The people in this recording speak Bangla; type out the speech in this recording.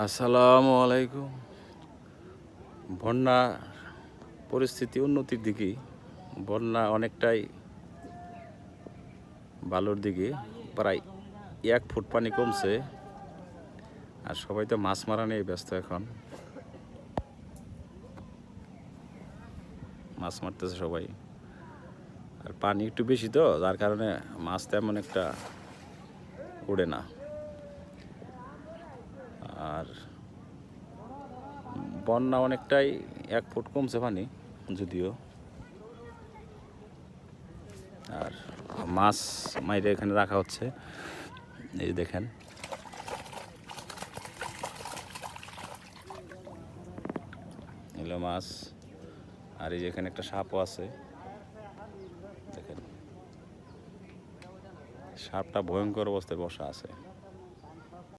আসসালামু আলাইকুম। বন্যা পরিস্থিতি উন্নতির দিকে, বন্যা অনেকটাই ভালোর দিকে, প্রায় 1 ফুট পানি কমছে। আর সবাই তো মাছ মারা নিয়ে ব্যস্ত এখন, মাছ মারতেছে সবাই। আর পানি একটু বেশি তো, যার কারণে মাছ তেমন একটা ওড়ে না। আর বন্যা অনেকটাই 1 ফুট কমছে পানি যদিও। আর মাছ মাইরে এখানে রাখা হচ্ছে, এই দেখেন। এগুলো মাছ। আর এই যে এখানে একটা সাপও আছে, দেখেন। সাপটা ভয়ঙ্কর অবস্থায় বসা আছে।